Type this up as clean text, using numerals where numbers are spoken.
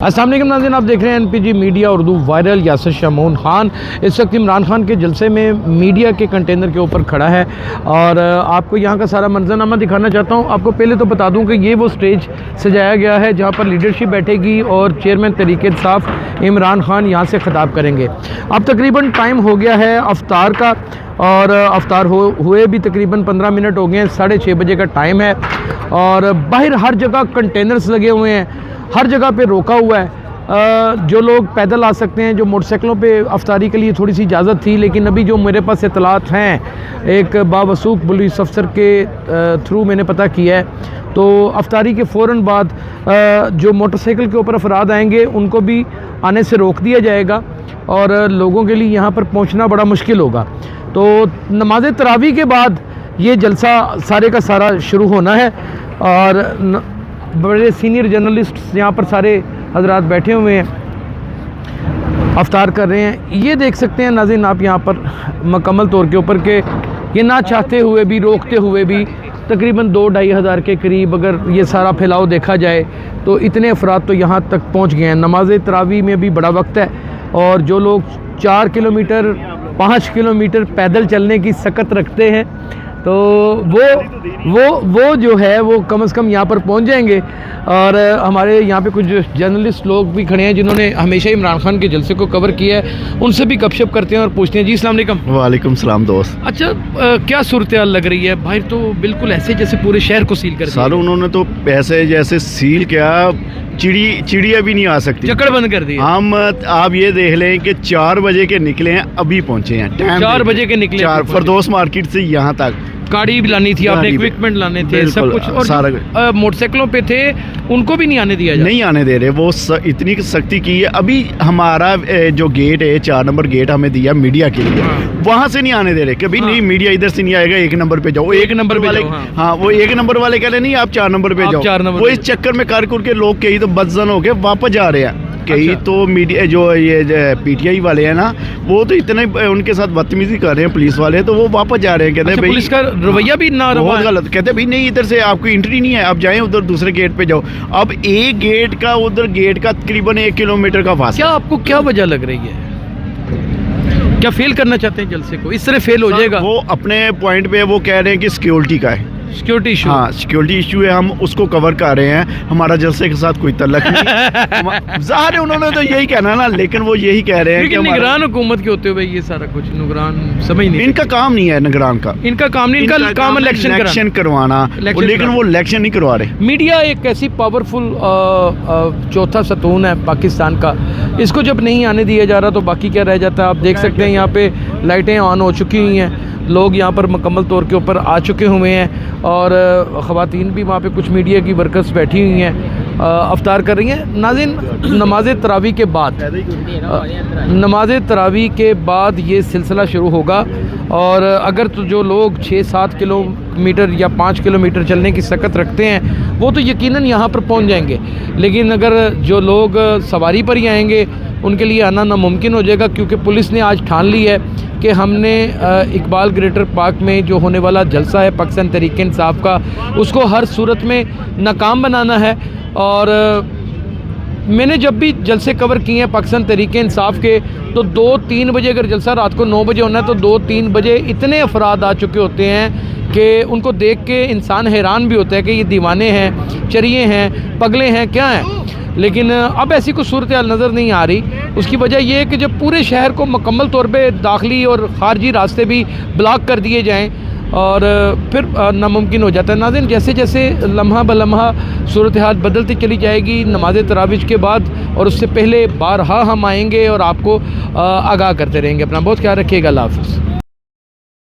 अस्सलाम वालेकुम नाज़रीन, आप देख रहे हैं NPG media Urdu. Viral Yasir Shamoon Khan इस वक्त इमरान खान के जलसे में मीडिया के कंटेनर के ऊपर खड़ा है और आपको यहाँ का सारा मंजरनामा दिखाना चाहता हूँ। आपको पहले तो बता दूँ कि ये वो स्टेज सजाया गया है जहाँ पर लीडरशिप बैठेगी और चेयरमैन तहरीक-ए-इंसाफ इमरान खान यहाँ से ख़िताब करेंगे। अब तकरीबन टाइम हो गया है अफ्तार का और अफ्तार हुए भी तकरीबन 15 मिनट हो गए हैं। 6:30 बजे का टाइम है और बाहर हर जगह कंटेनर्स लगे हुए हैं, हर जगह पे रोका हुआ है। जो लोग पैदल आ सकते हैं, जो मोटरसाइकिलों पे अफ्तारी के लिए थोड़ी सी इजाज़त थी, लेकिन अभी जो मेरे पास इत्तलात हैं एक बावसूख पुलिस अफसर के थ्रू मैंने पता किया है, तो अफ्तारी के फ़ौरन बाद जो मोटरसाइकिल के ऊपर अफराद आएंगे उनको भी आने से रोक दिया जाएगा और लोगों के लिए यहाँ पर पहुँचना बड़ा मुश्किल होगा। तो नमाज तरावी के बाद ये जलसा सारे का सारा शुरू होना है और बड़े सीनियर जर्नलिस्ट यहाँ पर सारे हजरात बैठे हुए हैं, अफ्तार कर रहे हैं। ये देख सकते हैं नाज़रीन आप यहाँ पर मुकम्मल तौर के ऊपर के ये ना चाहते हुए भी, रोकते हुए भी तकरीबन 2-2.5 हज़ार के करीब अगर ये सारा फैलाव देखा जाए तो इतने अफराद तो यहाँ तक पहुँच गए हैं। नमाज तरावी में भी बड़ा वक्त है और जो लोग 4 किलोमीटर 5 किलोमीटर पैदल चलने की सकत रखते हैं तो वो जो है वो कम से कम यहाँ पर पहुँच जाएंगे। और हमारे यहाँ पे कुछ जर्नलिस्ट लोग भी खड़े हैं जिन्होंने हमेशा इमरान खान के जलसे को कवर किया है, उनसे भी गपशप करते हैं और पूछते हैं। जी अस्सलाम वालेकुम। वालेकुम सलाम दोस्त। अच्छा, क्या सूरत हाल लग रही है? भाई तो बिल्कुल ऐसे जैसे पूरे शहर को सील कर दिया। सारों उन्होंने तो ऐसे जैसे सील किया, चिड़िया भी नहीं आ सकती, चक्कर बंद कर दिया। हम आप ये देख लें कि 4 बजे के निकले हैं, अभी पहुंचे हैं। 4 बजे के निकले, 4 फरदोस मार्केट से यहाँ तक गाड़ी भी लानी थी आपने, इक्विपमेंट लाने थे, सब कुछ। और सारा मोटरसाइकिलों पे थे उनको भी नहीं आने दिया जाता। नहीं आने दे रहे, वो इतनी सख्ती की है। अभी हमारा जो गेट है 4 नंबर गेट हमें दिया मीडिया के लिए, वहाँ से नहीं आने दे रहे कि भाई नहीं मीडिया इधर से नहीं आएगा, 1 नंबर पे जाओ। 1 नंबर वाले, हाँ वो 1 नंबर वाले कह रहे नहीं आप 4 नंबर पे जाओ। वो इस चक्कर में कर के लोग कई तो बदजन होके वापस जा रहे हैं। कई तो मीडिया जो ये पीटीआई वाले हैं ना, वो तो इतने उनके साथ बदतमीजी कर रहे हैं पुलिस वाले, तो वो वापस जा रहे हैं। कहते हैं भाई पुलिस का रवैया भी ना बहुत गलत। कहते हैं भाई नहीं इधर से आपको एंट्री नहीं है, आप जाएं उधर दूसरे गेट पे जाओ। अब एक गेट का उधर गेट का तकरीबन 1 किलोमीटर का फासला। क्या आपको क्या वजह लग रही है? क्या फेल करना चाहते हैं जलसे को? इस तरह फेल हो जाएगा। वो अपने पॉइंट पे वो कह रहे हैं कि सिक्योरिटी का है, सिक्योरिटी इशू। हाँ सिक्योरिटी इशू है, हम उसको कवर कर रहे हैं। हमारा जलसे के साथ कोई तल्लक नहीं। ज़ाहिर है उन्होंने तो यही कहना ना, लेकिन वो यही कह रहे हैं कि निगरान हुकूमत के होते हुए ये सारा कुछ निगरान समझ नहीं, इनका काम नहीं है निगरान का, इनका काम नहीं, इनका काम इलेक्शन करवाना, लेकिन वो इलेक्शन नहीं करवा रहे। मीडिया एक ऐसी पावरफुल चौथा सतून है पाकिस्तान का, इसको जब नहीं आने दिया जा रहा तो बाकी क्या रह जाता है। आप देख सकते हैं यहाँ पे लाइटें ऑन हो चुकी हुई हैं, लोग यहाँ पर मुकम्मल तौर के ऊपर आ चुके हुए हैं और ख़वातीन भी वहाँ पे कुछ मीडिया की वर्कर्स बैठी हुई हैं, अफ्तार कर रही हैं। नाज़रीन, नमाज तरावी के बाद ये सिलसिला शुरू होगा और अगर तो जो लोग 6-7 किलोमीटर या 5 किलोमीटर चलने की सकत रखते हैं वो तो यकीनन यहाँ पर पहुँच जाएंगे, लेकिन अगर जो लोग सवारी पर ही आएंगे उनके लिए आना नामुमकिन हो जाएगा, क्योंकि पुलिस ने आज ठान ली है कि हमने इकबाल ग्रेटर पार्क में जो होने वाला जलसा है पाकिस्तान तहरीक-ए-इंसाफ का, उसको हर सूरत में नाकाम बनाना है। और मैंने जब भी जलसे कवर किए हैं पाकिस्तान तहरीक-ए-इंसाफ के, तो 2-3 बजे अगर जलसा रात को 9 बजे होना है तो 2-3 बजे इतने अफराद आ चुके होते हैं कि उनको देख के इंसान हैरान भी होता है कि ये दीवाने हैं, चरिए हैं, पगले हैं, क्या हैं। लेकिन अब ऐसी कोई सूरत हाल नज़र नहीं आ रही। उसकी वजह यह है कि जब पूरे शहर को मुकम्मल तौर पे दाखिली और ख़ारजी रास्ते भी ब्लॉक कर दिए जाएं और फिर नामुमकिन हो जाता है। नाज़रीन, जैसे जैसे लम्हा ब लम्हा सूरत हाल बदलती चली जाएगी नमाज तरावीह के बाद और उससे पहले बारहा हम आएंगे और आपको आगाह करते रहेंगे। अपना बहुत ख्याल रखिएगा। अल्लाह हाफ़िज़।